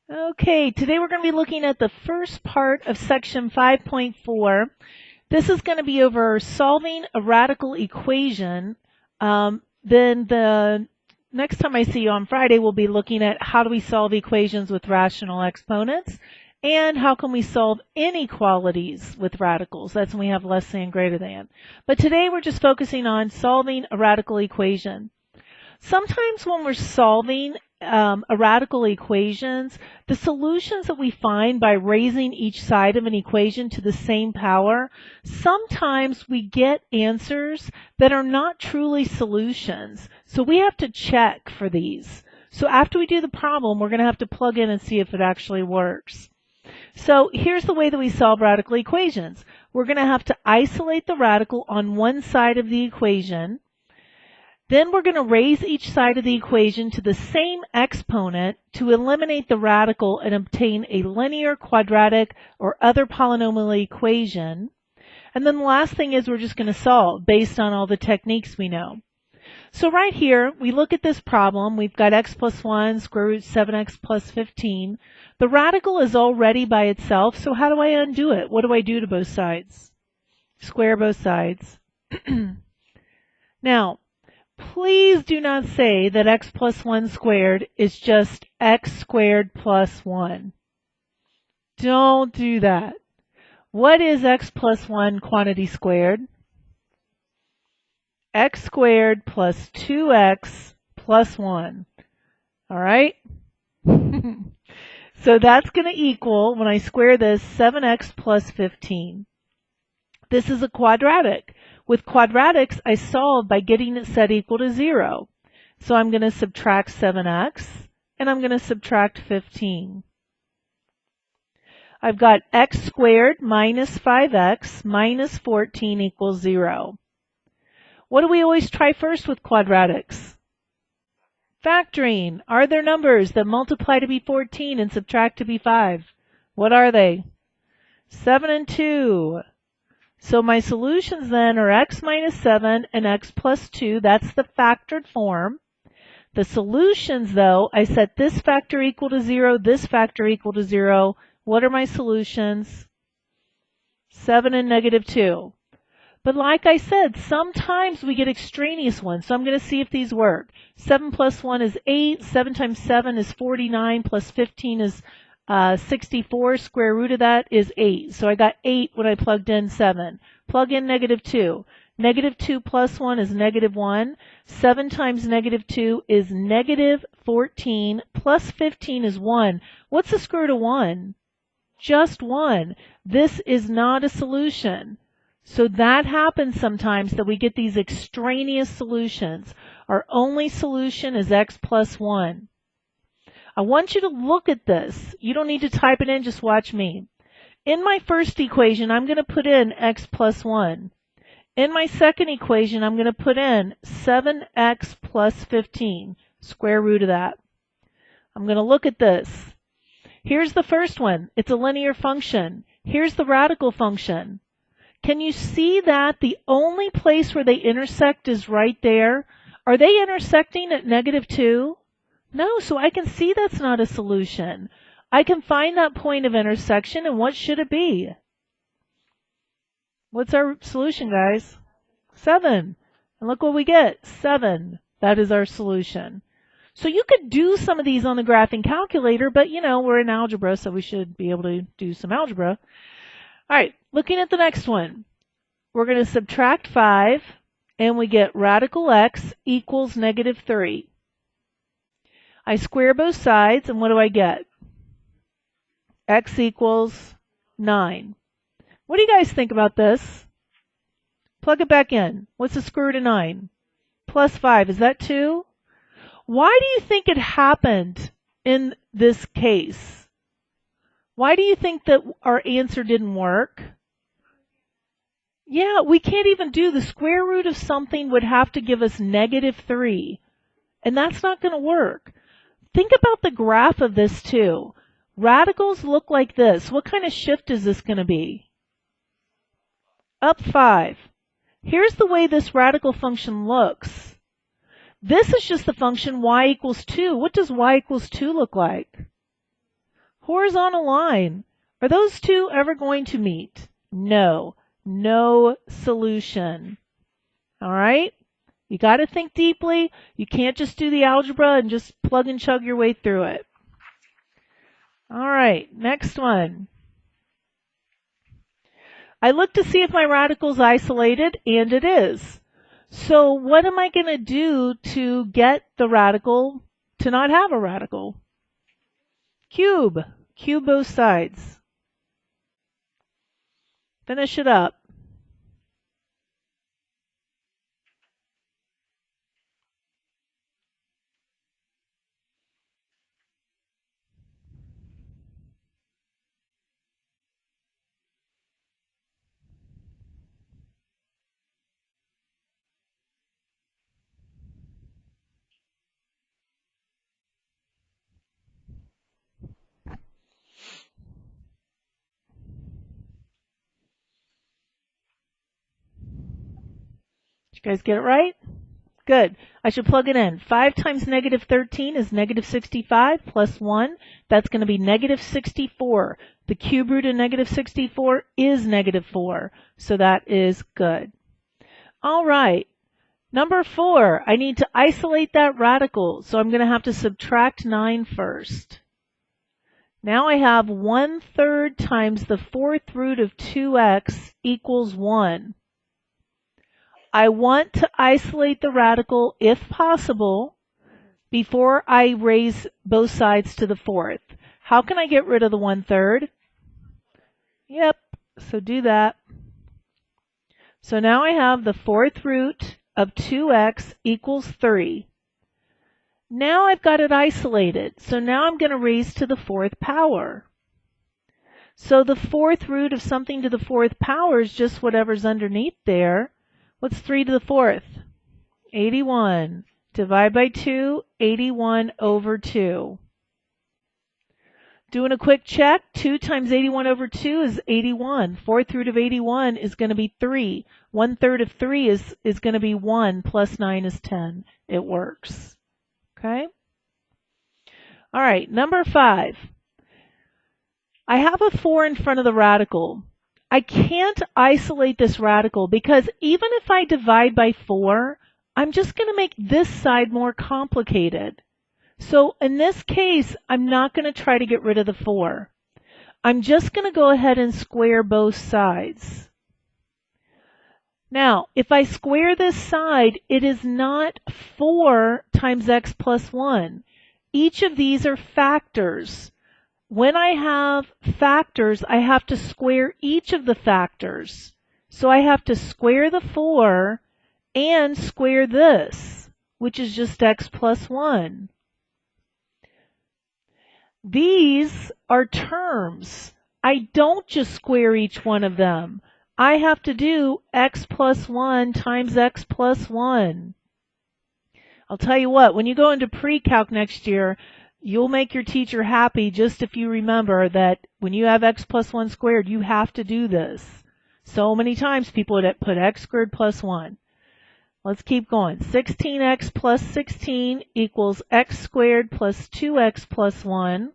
Okay, today we're going to be looking at the first part of section 5.4. This is going to be over solving a radical equation. Then the next time I see you on Friday, we'll be looking at how do we solve equations with rational exponents and how can we solve inequalities with radicals. That's when we have less than and greater than. But today we're just focusing on solving a radical equation. Sometimes when we're solving radical equations, the solutions that we find by raising each side of an equation to the same power, sometimes we get answers that are not truly solutions. So we have to check for these. So after we do the problem, we're going to have to plug in and see if it actually works. So here's the way that we solve radical equations. We're going to have to isolate the radical on one side of the equation. Then we're going to raise each side of the equation to the same exponent to eliminate the radical and obtain a linear, quadratic, or other polynomial equation. And then the last thing is we're just going to solve based on all the techniques we know. So right here, we look at this problem. We've got x plus 1, square root 7x plus 15. The radical is already by itself, so how do I undo it? What do I do to both sides? Square both sides. Now, please do not say that x plus 1 squared is just x squared plus 1. Don't do that. What is x plus 1 quantity squared? X squared plus 2x plus 1. All right? So that's going to equal, when I square this, 7x plus 15. This is a quadratic. With quadratics, I solve by getting it set equal to 0. So I'm going to subtract 7x, and I'm going to subtract 15. I've got x squared minus 5x minus 14 equals 0. What do we always try first with quadratics? Factoring. Are there numbers that multiply to be 14 and subtract to be 5? What are they? 7 and 2. So my solutions then are x minus 7 and x plus 2. That's the factored form. The solutions, though, I set this factor equal to 0, this factor equal to 0. What are my solutions? 7 and negative 2. But like I said, sometimes we get extraneous ones. So I'm going to see if these work. 7 plus 1 is 8. 7 times 7 is 49 plus 15 is 64, square root of that is 8. So I got 8 when I plugged in 7. Plug in negative 2. Negative 2 plus 1 is negative 1. 7 times negative 2 is negative 14. Plus 15 is 1. What's the square root of 1? Just 1. This is not a solution. So that happens sometimes that we get these extraneous solutions. Our only solution is x plus 1. I want you to look at this. You don't need to type it in, just watch me. In my first equation, I'm going to put in x plus 1. In my second equation, I'm going to put in 7x plus 15, square root of that. I'm going to look at this. Here's the first one. It's a linear function. Here's the radical function. Can you see that the only place where they intersect is right there? Are they intersecting at negative 2? No, so I can see that's not a solution. I can find that point of intersection, and what should it be? What's our solution, guys? 7. And look what we get, 7. That is our solution. So you could do some of these on the graphing calculator, but you know, we're in algebra, so we should be able to do some algebra. All right, looking at the next one. We're going to subtract 5, and we get radical x equals negative 3. I square both sides, and what do I get? X equals 9. What do you guys think about this? Plug it back in. What's the square root of 9? Plus 5. Is that 2? Why do you think it happened in this case? Why do you think that our answer didn't work? Yeah, we can't even do the square root of something would have to give us negative 3. And that's not going to work. Think about the graph of this too. Radicals look like this. What kind of shift is this going to be? Up 5. Here's the way this radical function looks. This is just the function y equals 2. What does y equals 2 look like? Horizontal line. Are those two ever going to meet? No. No solution. All right? You got to think deeply. You can't just do the algebra and just plug and chug your way through it. All right, next one. I look to see if my radical is isolated, and it is. So what am I going to do to get the radical to not have a radical? Cube. Cube both sides. Finish it up. Did you guys get it right? Good. I should plug it in. 5 times negative 13 is negative 65 plus 1. That's going to be negative 64. The cube root of negative 64 is negative 4. So that is good. All right. Number 4, I need to isolate that radical. So I'm going to have to subtract 9 first. Now I have 1/3 times the 4th root of 2x equals 1. I want to isolate the radical, if possible, before I raise both sides to the 4th. How can I get rid of the 1/3? Yep, so do that. So now I have the 4th root of 2x equals 3. Now I've got it isolated, so now I'm going to raise to the 4th power. So the 4th root of something to the 4th power is just whatever's underneath there. What's 3 to the 4th? 81. Divide by 2, 81 over 2. Doing a quick check, 2 times 81 over 2 is 81. 4th root of 81 is going to be 3. 1/3 of 3 is going to be 1 plus 9 is 10. It works. Okay? All right, number 5. I have a 4 in front of the radical. I can't isolate this radical because even if I divide by 4, I'm just going to make this side more complicated. So in this case, I'm not going to try to get rid of the 4. I'm just going to go ahead and square both sides. Now, if I square this side, it is not 4 times x plus 1. Each of these are factors. When I have factors, I have to square each of the factors. So I have to square the 4 and square this, which is just x plus 1. These are terms. I don't just square each one of them. I have to do x plus 1 times x plus 1. I'll tell you what, when you go into pre-calc next year, you'll make your teacher happy just if you remember that when you have x plus 1 squared, you have to do this. So many times people would put x squared plus 1. Let's keep going. 16x plus 16 equals x squared plus 2x plus 1.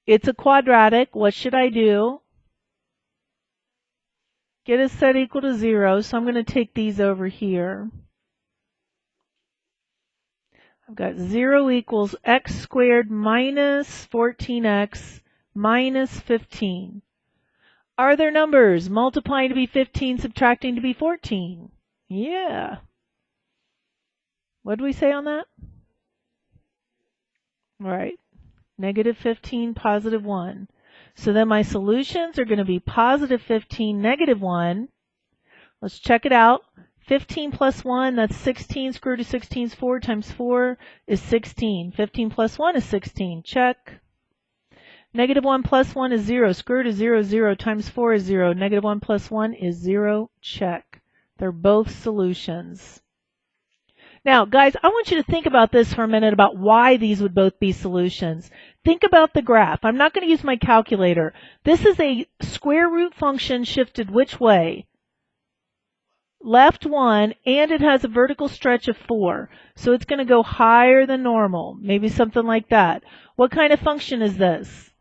It's a quadratic. What should I do? Get a set equal to 0. So I'm going to take these over here. I've got 0 equals x squared minus 14x minus 15. Are there numbers multiplying to be 15, subtracting to be 14? Yeah. What did we say on that? Right. Negative 15, positive 1. So then my solutions are going to be positive 15, negative 1. Let's check it out. 15 plus 1, that's 16. Square root of 16 is 4 times 4 is 16. 15 plus 1 is 16. Check. Negative 1 plus 1 is 0. Square root of 0 is 0 times 4 is 0. Negative 1 plus 1 is 0. Check. They're both solutions. Now, guys, I want you to think about this for a minute about why these would both be solutions. Think about the graph. I'm not going to use my calculator. This is a square root function shifted which way? Left 1, and it has a vertical stretch of 4. So it's going to go higher than normal, maybe something like that. What kind of function is this?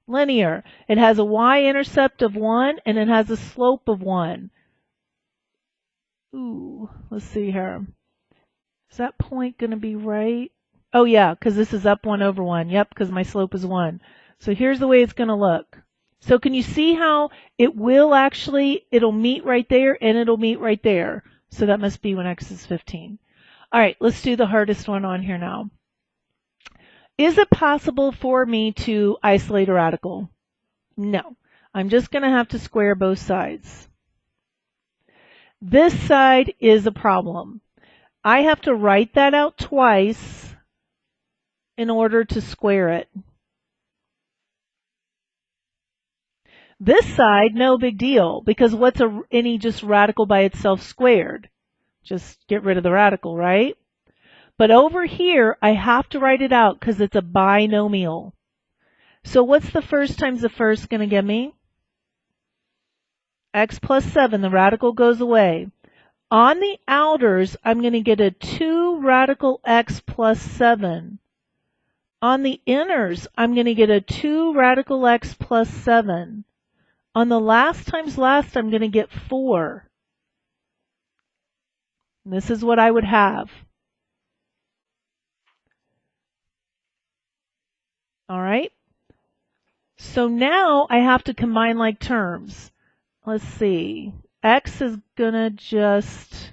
Linear. It has a y-intercept of 1 and it has a slope of 1. Ooh, let's see here. Is that point going to be right? Oh yeah, because this is up 1 over 1. Yep, because my slope is 1. So here's the way it's going to look. So can you see how it will actually, it'll meet right there and it'll meet right there. So that must be when x is 15. All right, let's do the hardest one on here now. Is it possible for me to isolate a radical? No. I'm just going to have to square both sides. This side is a problem. I have to write that out twice in order to square it. This side, no big deal, because what's any just radical by itself squared? Just get rid of the radical, right? But over here, I have to write it out because it's a binomial. So what's the first times the first going to give me? X plus 7, the radical goes away. On the outers, I'm going to get a 2 radical x plus 7. On the inners, I'm going to get a 2 radical x plus 7. On the last times last, I'm going to get 4. And this is what I would have. All right. So now I have to combine like terms. Let's see. X is going to just,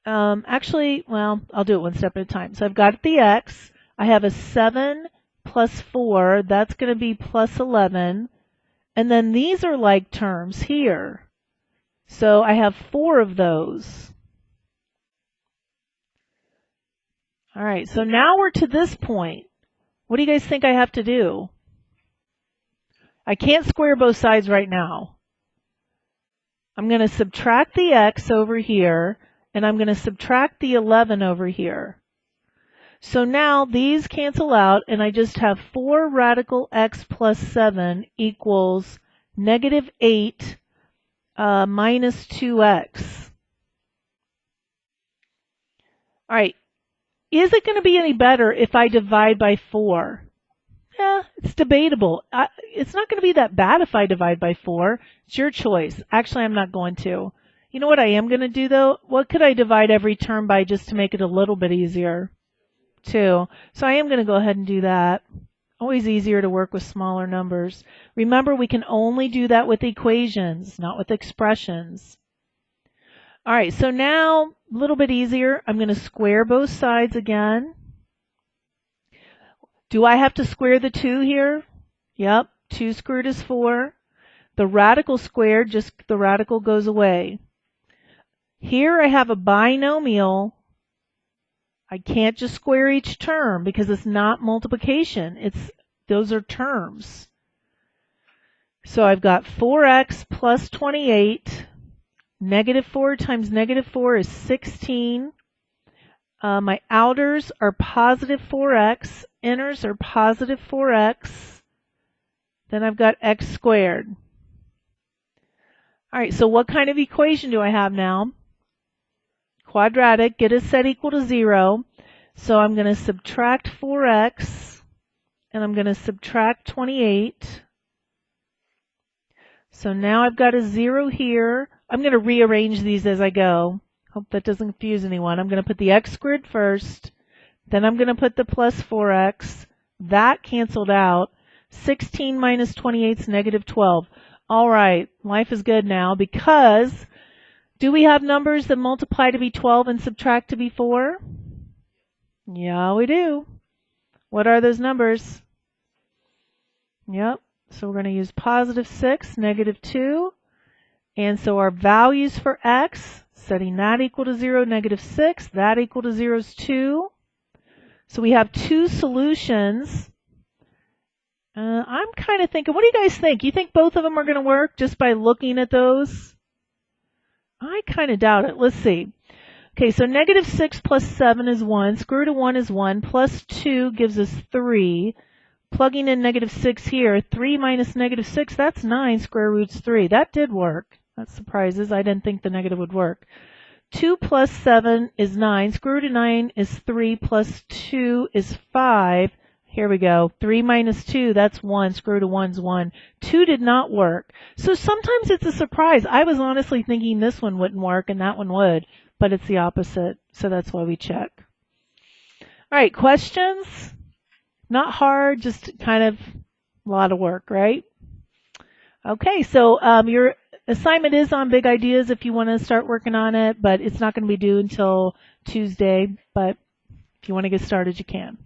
actually, well, I'll do it one step at a time. So I've got the X. I have a 7 plus 4. That's going to be plus 11. And then these are like terms here. So I have 4 of those. All right, so now we're to this point. What do you guys think I have to do? I can't square both sides right now. I'm going to subtract the x over here, and I'm going to subtract the 11 over here. So now these cancel out, and I just have 4 radical x plus 7 equals negative 8 minus 2x. All right. Is it going to be any better if I divide by 4? Yeah, it's debatable. It's not going to be that bad if I divide by 4. It's your choice. Actually, I'm not going to. You know what I am going to do, though? What could I divide every term by just to make it a little bit easier? 2. So I am going to go ahead and do that. Always easier to work with smaller numbers. Remember, we can only do that with equations, not with expressions. All right, so now a little bit easier. I'm going to square both sides again. Do I have to square the 2 here? Yep, 2 squared is 4. The radical squared, just the radical goes away. Here I have a binomial. I can't just square each term because it's not multiplication. Those are terms. So I've got 4x plus 28. Negative 4 times negative 4 is 16. My outers are positive 4x. Inners are positive 4x. Then I've got x squared. All right, so what kind of equation do I have now? Quadratic, get a set equal to 0. So I'm going to subtract 4x, and I'm going to subtract 28. So now I've got a 0 here. I'm going to rearrange these as I go. Hope that doesn't confuse anyone. I'm going to put the x squared first. Then I'm going to put the plus 4x. That canceled out. 16 minus 28 is negative 12. All right, life is good now because do we have numbers that multiply to be 12 and subtract to be 4? Yeah, we do. What are those numbers? Yep, so we're going to use positive 6, negative 2. And so our values for x, setting that equal to 0, negative 6, that equal to 0 is 2. So we have 2 solutions. I'm kind of thinking, what do you guys think? You think both of them are going to work just by looking at those? I kind of doubt it. Let's see. Okay, so negative 6 plus 7 is 1. Square root of 1 is 1. Plus 2 gives us 3. Plugging in negative 6 here, 3 minus negative 6, that's 9. Square root's 3. That did work. That surprises. I didn't think the negative would work. 2 plus 7 is 9. Square root of 9 is 3 plus 2 is 5. Here we go. 3 minus 2, that's 1. Square root of 1 is 1. 2 did not work. So sometimes it's a surprise. I was honestly thinking this one wouldn't work and that one would, but it's the opposite. So that's why we check. All right, questions? Not hard, just kind of a lot of work, right? Okay, so your assignment is on big ideas if you want to start working on it, but it's not going to be due until Tuesday. But if you want to get started, you can.